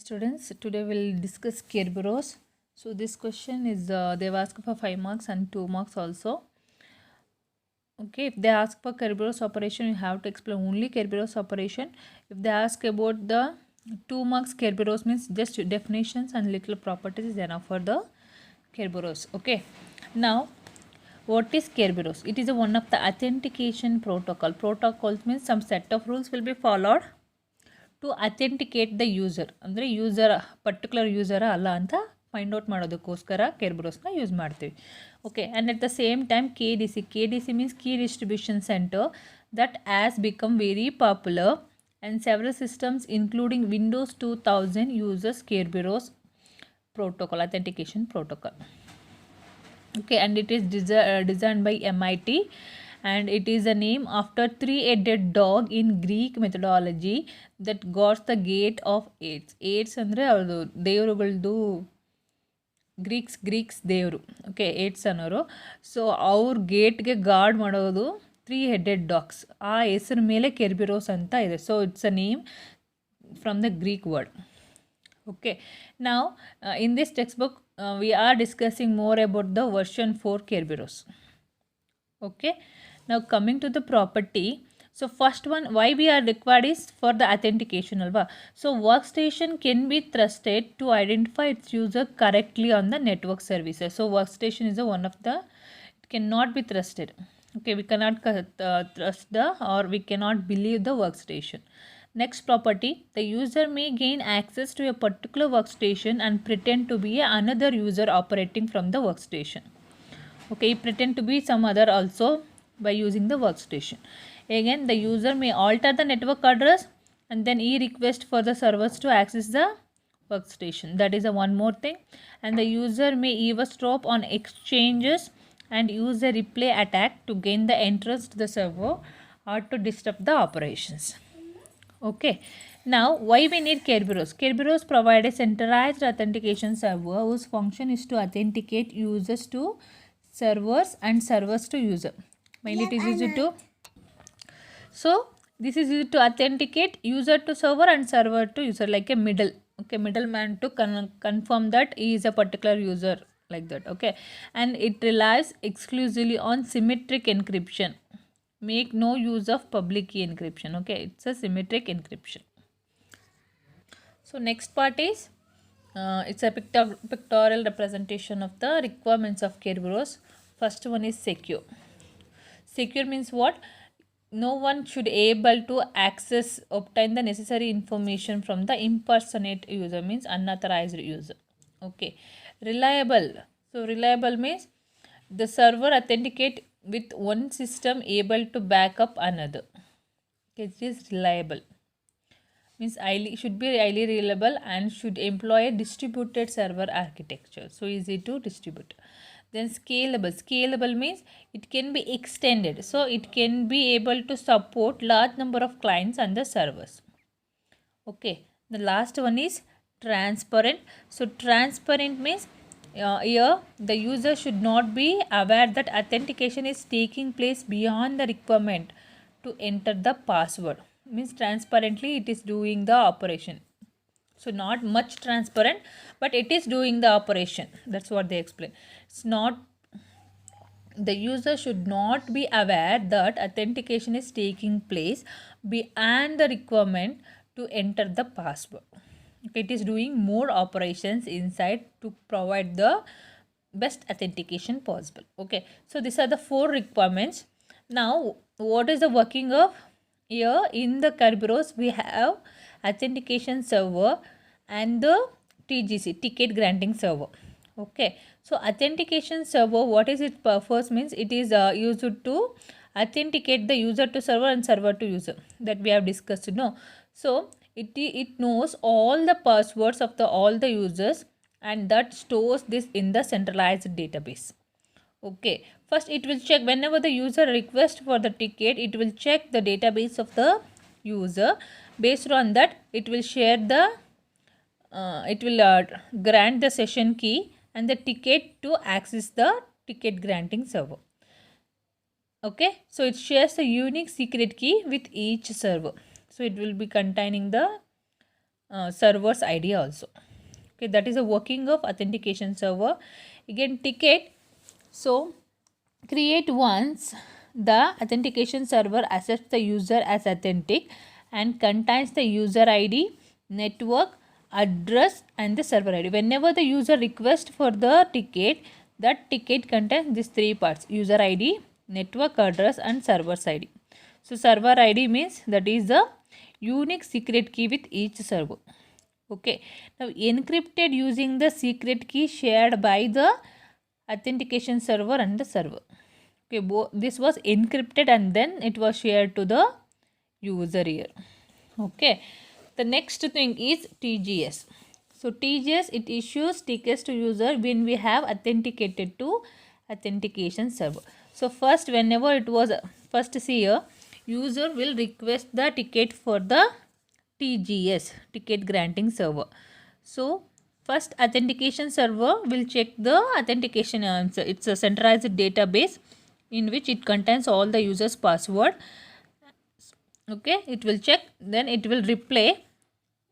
Students, today we'll discuss Kerberos. So this question is they've asked for 5 marks and 2 marks also. Okay, if they ask for Kerberos operation, you have to explain only Kerberos operation. If they ask about the 2 marks Kerberos, means just definitions and little properties is enough for the Kerberos. Okay, now what is Kerberos? It is one of the authentication protocol. Protocols means some set of rules will be followed to authenticate the user. ಅಂದರೆ particular user ಅಲ್ಲ ಅಂತ find out ಮಾಡೋದಕ್ಕೋಸ್ಕರ ಕೆರ್ಬರೋಸ್ನ use ಮಾಡ್ತೀವಿ. Okay, and at the same time K D C means key distribution center that has become very popular and several systems including Windows 2000 uses Kerberos protocol, authentication protocol. Okay, and it is designed by MIT, and it is a name after three-headed dog in Greek mythology that guards the gate of Hades. Hades ಅಂದರೆ ಅವ್ರದ್ದು ದೇವರುಗಳದ್ದು Greeks ದೇವರು. Okay, AIDS ಅನ್ನೋರು. So ಅವ್ರ ಗೇಟ್ಗೆ guard ಮಾಡೋದು 3-headed dogs. ಆ ಹೆಸರು ಮೇಲೆ ಕೆರ್ಬಿರೋಸ್ ಅಂತ ಇದೆ. So it's a name from the Greek word. Okay, now in this textbook we are discussing more about the version 4 Kerberos. Okay, now coming to the property. So first one, why we are required is for the authentication alva. So workstation can be trusted to identify its user correctly on the network services. So workstation is one of the, it cannot be trusted. Okay, we cannot trust the, or we cannot believe the workstation. Next property, the user may gain access to a particular workstation and pretend to be another user operating from the workstation. Okay, pretend to be some other also by using the workstation. Again, the user may alter the network address and then request for the servers to access the workstation. That is one more thing. And the user may eavesdrop on exchanges and use a replay attack to gain the entrance to the server or to disrupt the operations. Okay, now why we need Kerberos? Kerberos provide a centralized authentication server whose function is to authenticate users to servers and servers to user. Mainly it is used to, so this is used to authenticate user to server and server to user, like a middleman to confirm that he is a particular user, like that. Okay, and it relies exclusively on symmetric encryption. Make no use of public key encryption. Okay, it's a symmetric encryption. So next part is it's a pictorial representation of the requirements of Kerberos. First one is secure. Secure means what? No one should able to obtain the necessary information from the impersonate user, means unauthorized user. Okay, reliable. So reliable means the server authenticate with one system able to back up another. Okay, it is reliable. Means should be highly reliable and should employ a distributed server architecture. So easy to distribute. Then scalable. Scalable means it can be extended. So it can be able to support large number of clients and the servers. Okay, the last one is transparent. So transparent means here the user should not be aware that authentication is taking place beyond the requirement to enter the password. Means transparently it is doing the operation. So not much transparent, but it is doing the operation. That's what they explain. It's not, the user should not be aware that authentication is taking place beyond the requirement to enter the password. It is doing more operations inside to provide the best authentication possible. Okay, so these are the 4 requirements. Now what is the working of here in the Kerberos? We have authentication server and the TGC, ticket granting server. Okay, so authentication server, what is its purpose? Means it is used to authenticate the user to server and server to user, that we have discussed. No, so it knows all the passwords of all the users and that stores this in the centralized database. Okay, first it will check whenever the user requests for the ticket, it will check the database of the user. Based on that, it will share the grant the session key and the ticket to access the ticket granting server. Okay, so it shares a unique secret key with each server. So it will be containing the server's ID also. Okay, that is the working of authentication server. Again, ticket. So create once the authentication server accepts the user as authentic and contains the user ID, network, address and the server ID. Whenever the user requests for the ticket, that ticket contains these three parts: user ID, network address and server's ID. So server ID means that is the unique secret key with each server. Okay, now encrypted using the secret key shared by the authentication server and the server. Okay, this was encrypted and then it was shared to the user here. Okay, the next thing is TGS. So TGS, it issues tickets to user when we have authenticated to authentication server. So first, whenever it was first see here, user will request the ticket for the TGS, ticket granting server. So first authentication server will check the authentication answer. It's a centralized database in which it contains all the users password. Okay, it will check, then it will replay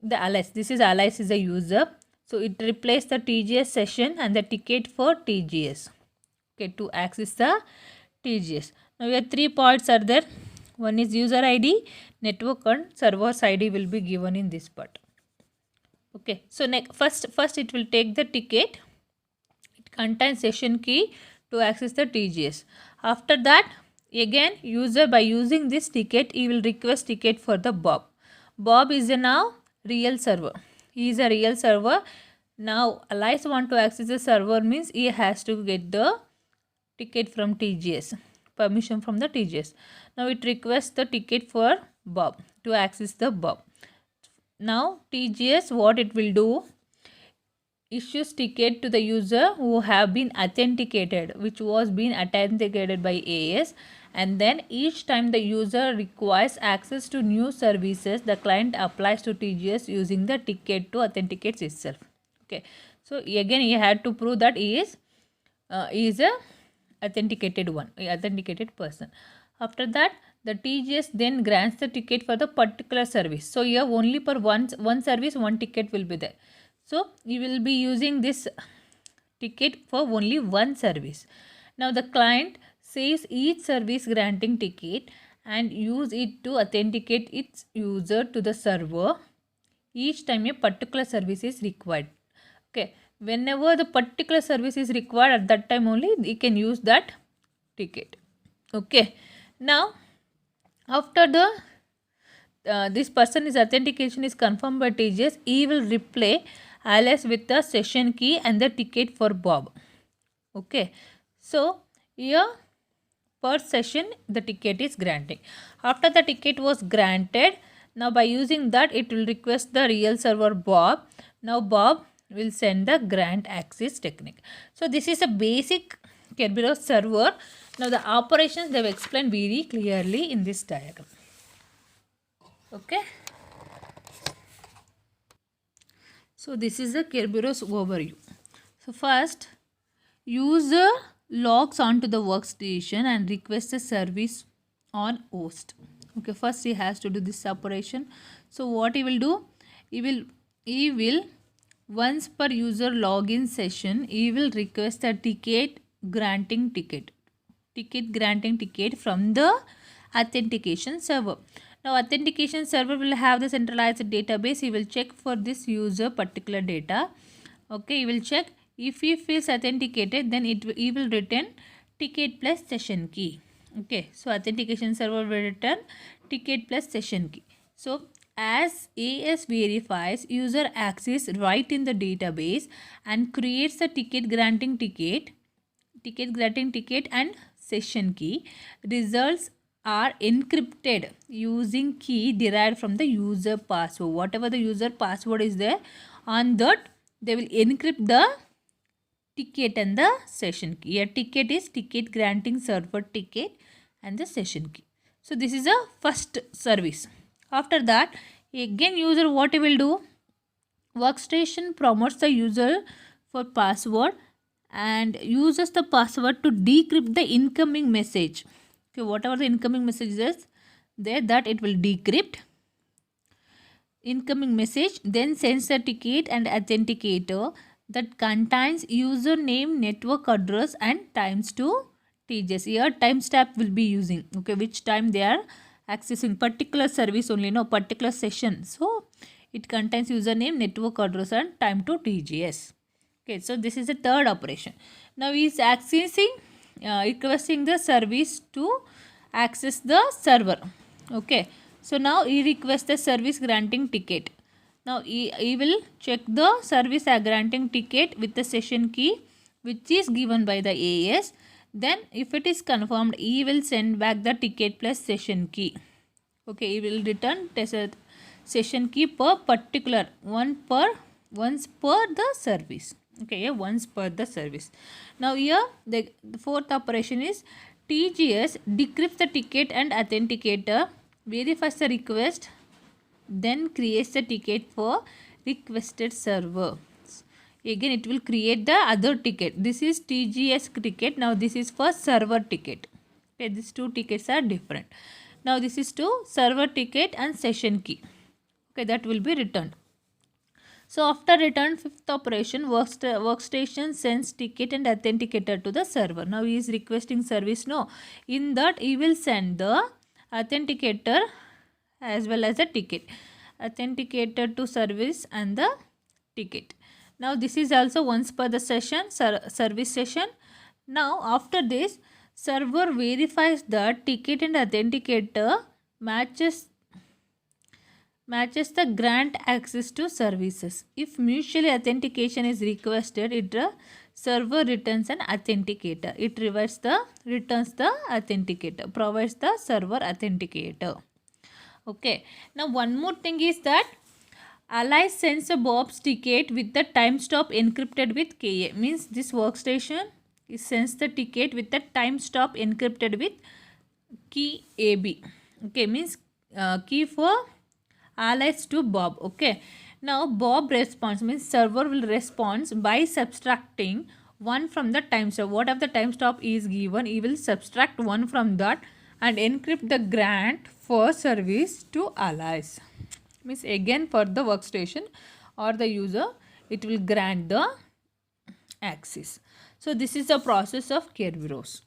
the alias. This is alias is a user, so it replaces the TGS session and the ticket for TGS. Okay, to access the TGS. Now here three parts are there. One is user ID, network and server's ID will be given in this part. Okay, so first it will take the ticket. It contains session key to access the TGS. After that, again user by using this ticket, he will request ticket for the Bob. Bob is a now real server. He is a real server. Now Alice want to access the server means he has to get the ticket from TGS, permission from the TGS. Now it requests the ticket for Bob to access the Bob. Now TGS, what it will do, issues ticket to the user who have been authenticated, which was been authenticated by AES, and then each time the user requires access to new services, the client applies to TGS using the ticket to authenticate itself. Okay, so again he had to prove that he is a authenticated person. After that, the TGS then grants the ticket for the particular service. So here only for one service, one ticket will be there. So you will be using this ticket for only one service. Now the client saves each service granting ticket and use it to authenticate its user to the server each time a particular service is required. Okay, whenever the particular service is required, at that time only you can use that ticket. Okay, now after the this person's authentication is confirmed by TGS, he will replay alias with the session key and the ticket for Bob. Okay, so here per session the ticket is granting. After the ticket was granted, now by using that it will request the real server Bob. Now Bob will send the grant access technique. So this is a basic Kerberos server. Now the operations they have explained very clearly in this diagram. Okay. So this is the Kerberos overview. So first, user logs onto the workstation and requests a service on host. Okay, first he has to do this operation. So what he will do? He will once per user login session, he will request a ticket granting ticket from the authentication server. Now authentication server will have the centralized database. He will check for this user particular data. Okay, he will check. If he feels authenticated, then he will return ticket plus session key. Okay, so authentication server will return ticket plus session key. So as AES verifies user access right in the database and creates the ticket granting ticket and session key, results are encrypted using key derived from the user password. Whatever the user password is there, on that they will encrypt the ticket and the session key. Here ticket is ticket granting server ticket and the session key. So this is a first service. After that, again user what he will do? Workstation promotes the user for password and uses the password to decrypt the incoming message. Okay, whatever the incoming message is there, that it will decrypt. incoming message, then sends the ticket and authenticator that contains username, network address and times to TJS. Here timestamp will be using, okay, which time they are accessing particular service only, no particular session. So it contains username, network address and time to TGS. Okay, so this is the third operation. Now he is accessing, requesting the service to access the server. Okay, so now he requests the service granting ticket. Now he will check the service granting ticket with the session key which is given by the AES. Then if it is confirmed, he will send back the ticket plus session key. Okay, he will return session key per particular once per the service. Okay, once per the service. Now here the fourth operation is TGS decrypts the ticket and authenticator, verifies the request, then creates the ticket for requested server. Again it will create the other ticket. This is TGS ticket. Now this is for server ticket. Okay, these two tickets are different. Now this is to server ticket and session key. Okay, that will be returned. So after return, fifth operation, workstation sends ticket and authenticator to the server. Now he is requesting service. No, in that he will send the authenticator as well as the ticket. Authenticator to service and the ticket. Now this is also once per the session, service session. Now after this, server verifies the ticket and authenticator matches the grant access to services. If mutually authentication is requested, server returns an authenticator. It returns the authenticator, provides the server authenticator. Okay. Now one more thing is that Alice sends a Bob's ticket with the time stop encrypted with KA. Means this workstation sends the ticket with the time stop encrypted with key AB. Okay, means key for Alice to Bob. Okay, now Bob responds, means server will respond by subtracting 1 from the time stop. Whatever the time stop is given, he will subtract 1 from that and encrypt the grant for service to Alice. Means again for the workstation or the user, it will grant the access. So this is the process of Kerberos.